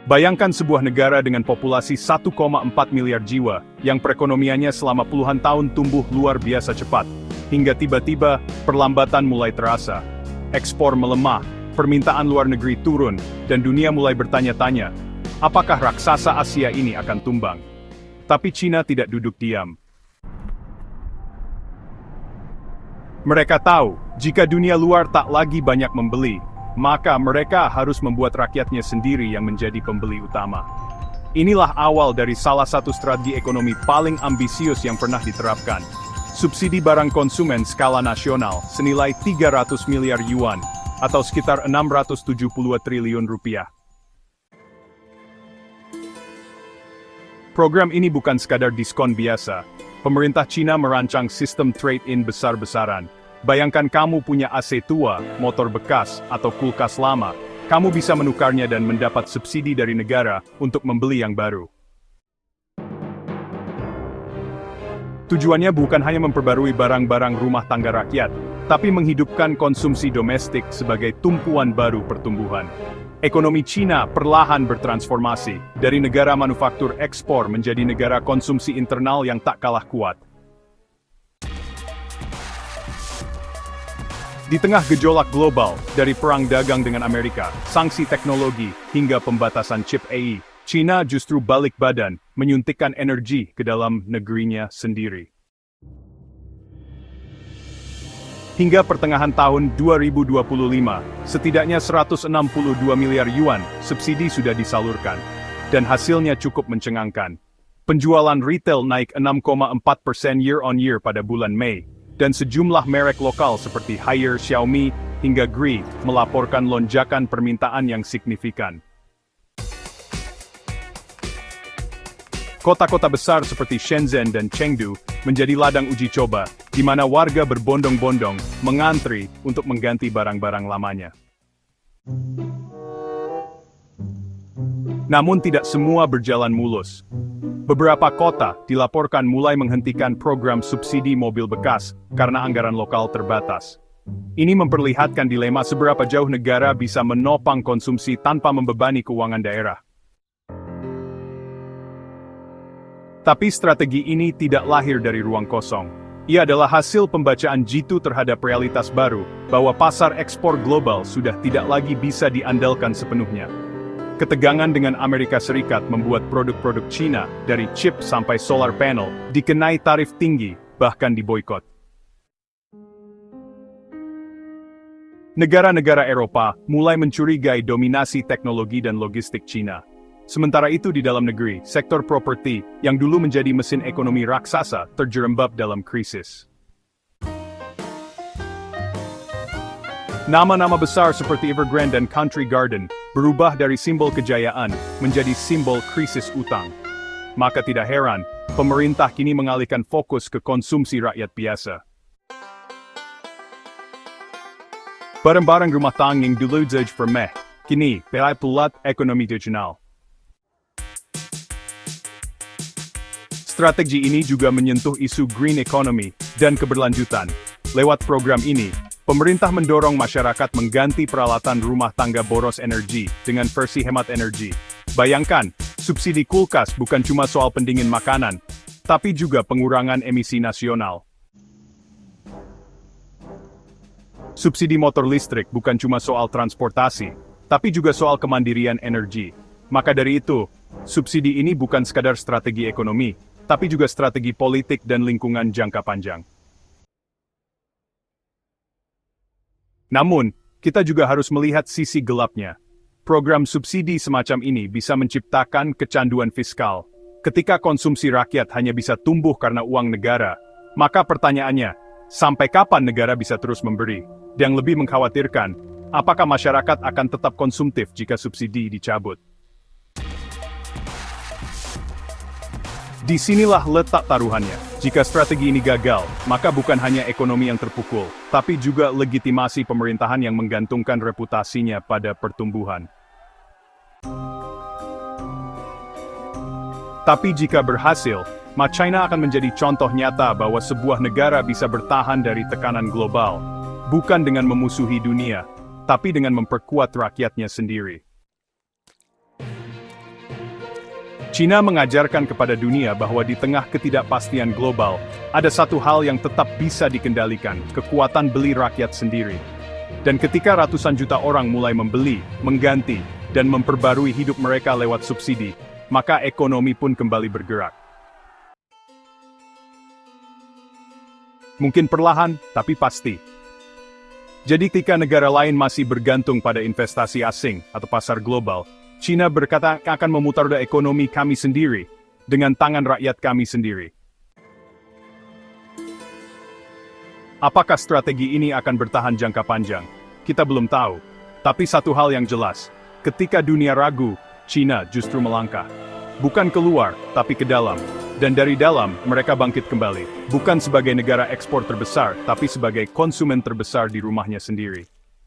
Bayangkan sebuah negara dengan populasi 1,4 miliar jiwa, yang perekonomiannya selama puluhan tahun tumbuh luar biasa cepat, hingga tiba-tiba, perlambatan mulai terasa. Ekspor melemah, permintaan luar negeri turun, dan dunia mulai bertanya-tanya, apakah raksasa Asia ini akan tumbang? Tapi Cina tidak duduk diam. Mereka tahu, jika dunia luar tak lagi banyak membeli, maka mereka harus membuat rakyatnya sendiri yang menjadi pembeli utama. Inilah awal dari salah satu strategi ekonomi paling ambisius yang pernah diterapkan. Subsidi barang konsumen skala nasional senilai 300 miliar yuan, atau sekitar 670 triliun rupiah. Program ini bukan sekadar diskon biasa. Pemerintah Cina merancang sistem trade-in besar-besaran. Bayangkan kamu punya AC tua, motor bekas, atau kulkas lama. Kamu bisa menukarnya dan mendapat subsidi dari negara untuk membeli yang baru. Tujuannya bukan hanya memperbarui barang-barang rumah tangga rakyat, tapi menghidupkan konsumsi domestik sebagai tumpuan baru pertumbuhan. Ekonomi Cina perlahan bertransformasi dari negara manufaktur ekspor menjadi negara konsumsi internal yang tak kalah kuat. Di tengah gejolak global, dari perang dagang dengan Amerika, sanksi teknologi, hingga pembatasan chip AI, Cina justru balik badan, menyuntikkan energi ke dalam negerinya sendiri. Hingga pertengahan tahun 2025, setidaknya 162 miliar yuan subsidi sudah disalurkan, dan hasilnya cukup mencengangkan. Penjualan retail naik 6,4% year-on-year pada bulan Mei, dan sejumlah merek lokal seperti Haier, Xiaomi, hingga Gree melaporkan lonjakan permintaan yang signifikan. Kota-kota besar seperti Shenzhen dan Chengdu menjadi ladang uji coba, di mana warga berbondong-bondong mengantri untuk mengganti barang-barang lamanya. Namun tidak semua berjalan mulus. Beberapa kota dilaporkan mulai menghentikan program subsidi mobil bekas karena anggaran lokal terbatas. Ini memperlihatkan dilema seberapa jauh negara bisa menopang konsumsi tanpa membebani keuangan daerah. Tapi strategi ini tidak lahir dari ruang kosong. Ia adalah hasil pembacaan jitu terhadap realitas baru, bahwa pasar ekspor global sudah tidak lagi bisa diandalkan sepenuhnya. Ketegangan dengan Amerika Serikat membuat produk-produk Cina, dari chip sampai solar panel, dikenai tarif tinggi, bahkan diboikot. Negara-negara Eropa mulai mencurigai dominasi teknologi dan logistik Cina. Sementara itu di dalam negeri, sektor properti, yang dulu menjadi mesin ekonomi raksasa, terjerembab dalam krisis. Nama-nama besar seperti Evergrande dan Country Garden berubah dari simbol kejayaan menjadi simbol krisis utang. Maka tidak heran, pemerintah kini mengalihkan fokus ke konsumsi rakyat biasa. Barang-barang rumah tangga yang dulu jadi remeh, kini mulai pelat ekonomi digital. Strategi ini juga menyentuh isu green economy dan keberlanjutan. Lewat program ini, pemerintah mendorong masyarakat mengganti peralatan rumah tangga boros energi dengan versi hemat energi. Bayangkan, subsidi kulkas bukan cuma soal pendingin makanan, tapi juga pengurangan emisi nasional. Subsidi motor listrik bukan cuma soal transportasi, tapi juga soal kemandirian energi. Maka dari itu, subsidi ini bukan sekadar strategi ekonomi, tapi juga strategi politik dan lingkungan jangka panjang. Namun, kita juga harus melihat sisi gelapnya. Program subsidi semacam ini bisa menciptakan kecanduan fiskal. Ketika konsumsi rakyat hanya bisa tumbuh karena uang negara, maka pertanyaannya, sampai kapan negara bisa terus memberi? Yang lebih mengkhawatirkan, apakah masyarakat akan tetap konsumtif jika subsidi dicabut? Disinilah letak taruhannya. Jika strategi ini gagal, maka bukan hanya ekonomi yang terpukul, tapi juga legitimasi pemerintahan yang menggantungkan reputasinya pada pertumbuhan. Tapi jika berhasil, maka China akan menjadi contoh nyata bahwa sebuah negara bisa bertahan dari tekanan global, bukan dengan memusuhi dunia, tapi dengan memperkuat rakyatnya sendiri. China mengajarkan kepada dunia bahwa di tengah ketidakpastian global, ada satu hal yang tetap bisa dikendalikan, kekuatan beli rakyat sendiri. Dan ketika ratusan juta orang mulai membeli, mengganti, dan memperbarui hidup mereka lewat subsidi, maka ekonomi pun kembali bergerak. Mungkin perlahan, tapi pasti. Jadi ketika negara lain masih bergantung pada investasi asing atau pasar global, China berkata akan memutar roda ekonomi kami sendiri, dengan tangan rakyat kami sendiri. Apakah strategi ini akan bertahan jangka panjang? Kita belum tahu. Tapi satu hal yang jelas, ketika dunia ragu, China justru melangkah. Bukan keluar, tapi ke dalam. Dan dari dalam, mereka bangkit kembali. Bukan sebagai negara ekspor terbesar, tapi sebagai konsumen terbesar di rumahnya sendiri.